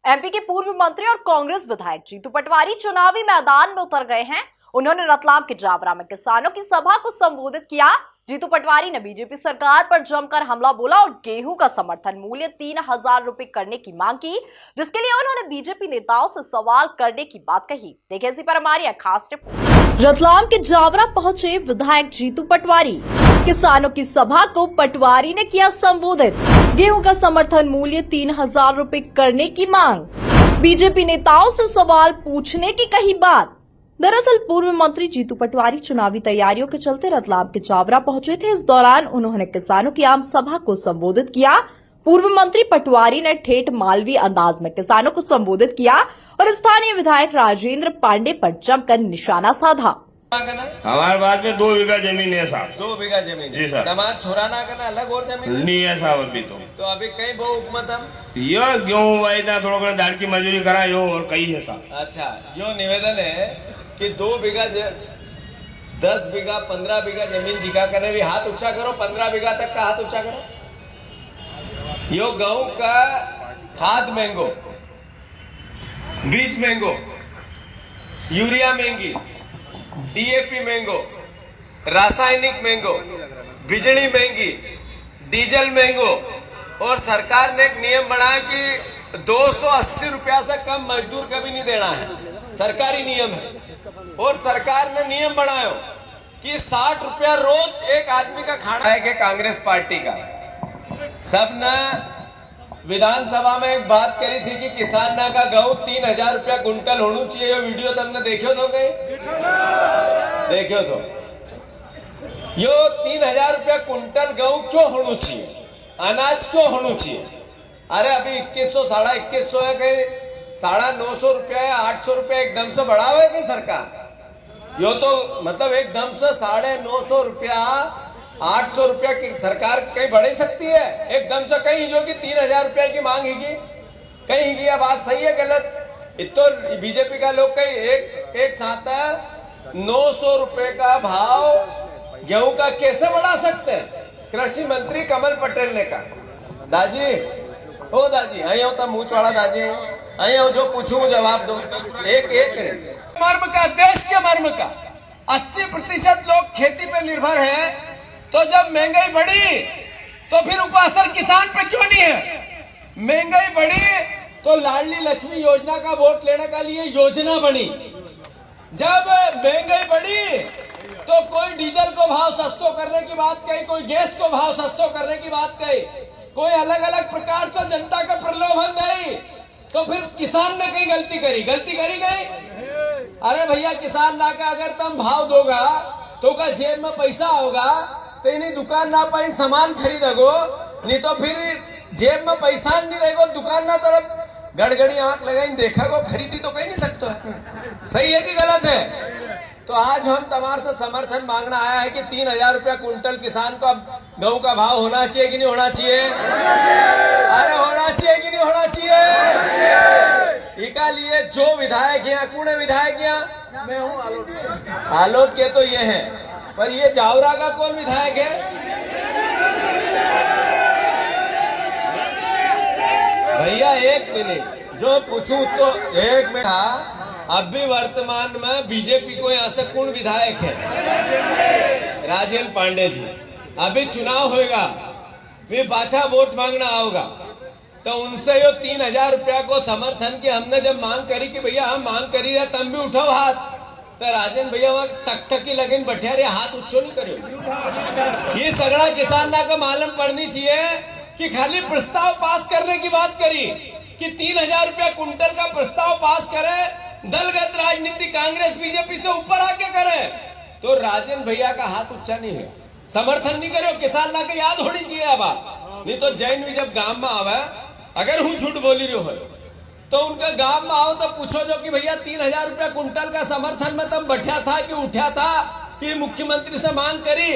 MP के पूर्व मंत्री और कांग्रेस विधायक जीतू पटवारी चुनावी मैदान में उतर गए हैं। उन्होंने रतलाम के जावरा में किसानों की सभा को संबोधित किया। जीतू पटवारी ने बीजेपी सरकार पर जमकर हमला बोला और गेहूं का समर्थन मूल्य 3000 रुपए करने की मांग की, जिसके लिए उन्होंने बीजेपी नेताओं से सवाल करने की बात कही। देखिए इसी पर हमारी खास रिपोर्ट। रतलाम के जावरा पहुंचे विधायक जीतू पटवारी। किसानों की सभा को पटवारी ने किया संबोधित। गेहूं का समर्थन मूल्य 3000 रुपए करने की मांग, बीजेपी नेताओं से सवाल पूछने की कही बात। दरअसल पूर्व मंत्री जीतू पटवारी चुनावी तैयारियों के चलते रतलाम के जावरा पहुंचे थे। इस दौरान उन्होंने किसानों की आम सभा को संबोधित किया। पूर्व मंत्री पटवारी ने ठेठ मालवी अंदाज में किसानों को संबोधित किया और स्थानीय विधायक राजेंद्र पांडे पर जमकर निशाना साधा। हमारे पास में 2 बीघा जमीन है साहब। 2 बीघा जमीन जी सर। दामाद छोरा ना करना अलग और जमीन नहीं है साहब अभी तो अभी कहीं बहु हुकूमत हम यो गेहूं वाई था थोड़ा दाड़ की मजदूरी करा यो और कई है साहब। अच्छा यो निवेदन है कि 2 बीघा 10 बीघा 15 बीघा जमीन जिका करने भी हाथ ऊंचा करो। 15 बीघा तक का हाथ ऊंचा करो। यो गेहूं का खाद महंगो, बीज महंगो, यूरिया महंगी, डीएपी महंगो, रासायनिक महंगो, बिजली महंगी, डीजल महंगो और सरकार ने एक नियम बनाया कि 280 रुपया से कम मजदूर कभी नहीं देना है। सरकारी नियम है। और सरकार ने नियम बनाया कि 60 रुपया रोज एक आदमी का खाना है कि कांग्रेस पार्टी का। सब ने विधानसभा में एक बात करी थी कि किसान ना का गेहूं 3000 रुपया कुंटल होना चाहिए। ये वीडियो तुमने देखो तो कहीं देखो तो यो 3000 रुपया कुंटल गेहूं क्यों होना चाहिए, अनाज क्यों होना चाहिए? अरे अभी 2100 2150 है, कहीं 950 रुपया या 800 रुपया एकदम से बढ़ावे कि सरकार? यो तो मतलब एकदम से 950 रुपया 800 रुपया की सरकार कहीं बढ़ सकती है एकदम से? कहीं जो कि 3000 रुपया की मांग है कहीं की बात सही है गलत? तो बीजेपी का लोग कहीं एक साथ 900 रुपए का भाव गेहूं का कैसे बढ़ा सकते हैं? कृषि मंत्री कमल पटेल ने कहा। दाजी ओ दाजी आई हो तो मुंह वाला दाजी आई हो, जो पूछूं जवाब दो। एक मर्म का, देश के मर्म का 80% लोग खेती पे निर्भर है। तो जब महंगाई बढ़ी तो फिर उसका असर किसान पे क्यों नहीं है? महंगाई बढ़ी तो लाडली लक्ष्मी योजना का वोट लेने के लिए योजना बनी। जब महंगाई बढ़ी तो कोई डीजल को भाव सस्तो करने की बात कही, कोई गैस को भाव सस्तो करने की बात कही, कोई अलग अलग प्रकार से जनता का प्रलोभन नहीं। तो फिर किसान ने कहीं गलती करी गई? अरे भैया किसान ना का अगर तुम भाव दोगा तो का जेब में पैसा होगा तो इन्हीं दुकान ना पाई सामान खरीदोगो, नहीं तो फिर जेब में पैसा नहीं रहेगा, दुकान ना तरफ गड़गड़ी आंख लगाई देखा को खरीदी तो कहीं नहीं सकता है। सही है कि गलत है? तो आज हम तुम्हारे से समर्थन मांगना आया है कि 3000 रुपया कुंटल किसान को गेहूं का भाव होना चाहिए कि नहीं होना चाहिए? अरे होना चाहिए कि नहीं होना चाहिए? इका लिए जो विधायक यहाँ कौन है? विधायक यहाँ मैं हूँ आलोट के तो ये है, पर ये जावरा का कौन विधायक है? भैया एक मिनट जो पूछूं तो एक मिनट। अभी वर्तमान में बीजेपी को यहाँ से कौन विधायक है? राजेंद्र पांडे जी। अभी चुनाव होगा, वे बाछा वोट मांगना होगा तो उनसे यो 3000 रुपया को समर्थन की हमने जब मांग करी कि भैया हम मांग करी रहे तब भी उठाओ हाथ, तो राजन भैया वहां टकटकी लगन बैठे रहे, हाथ उच्चो नहीं करो। ये सगड़ा किसान ना का मालूम पड़नी चाहिए कि खाली प्रस्ताव पास करने की बात करी कि 3000 रुपया कुंटल का प्रस्ताव पास करे, दलगत राजनीति कांग्रेस बीजेपी से ऊपर आके करे, तो राजन भैया का हाथ ऊंचा नहीं है, समर्थन नहीं करो। किसान ना के याद होनी चाहिए बात। नहीं तो जैन भी जब गांव में आवे, अगर हूँ झूठ बोली रही हो तो उनका गांव में आओ तो पूछो जो कि भैया 3000 रुपया कुंटल का समर्थन में तब बैठा था कि उठा था कि मुख्यमंत्री से मांग करी?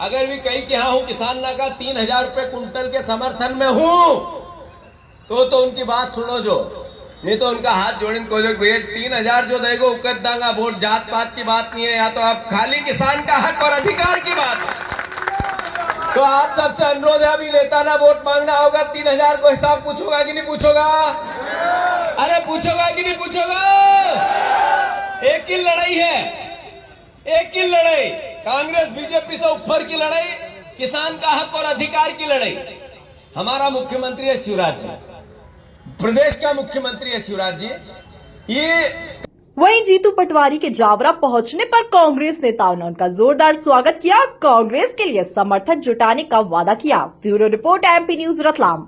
अगर भी कही कि हाँ हूँ किसान ना का 3000 रुपये कुंटल के समर्थन में हूँ तो उनकी बात सुनो जो, नहीं तो उनका हाथ जोड़े को जो भैया 3000 जो देगा उकत दांगा। वोट जात पात की बात नहीं है, या तो आप खाली किसान का हक और अधिकार की बात है। तो आप सबसे अनुरोध है, अभी नेता ना वोट मांगना होगा 3000 को हिसाब पूछोगा कि नहीं पूछोगा? पूछोगा कि नहीं पूछोगा? एक ही लड़ाई है, एक ही लड़ाई, कांग्रेस बीजेपी से ऊपर की लड़ाई, किसान का हक और अधिकार की लड़ाई। हमारा मुख्यमंत्री है शिवराज जी, प्रदेश का मुख्यमंत्री है शिवराज जी। ये वहीं जीतू पटवारी के जावरा पहुंचने पर कांग्रेस नेताओं ने उनका जोरदार स्वागत किया और कांग्रेस के लिए समर्थन जुटाने का वादा किया। Bureau report MP news Ratlam.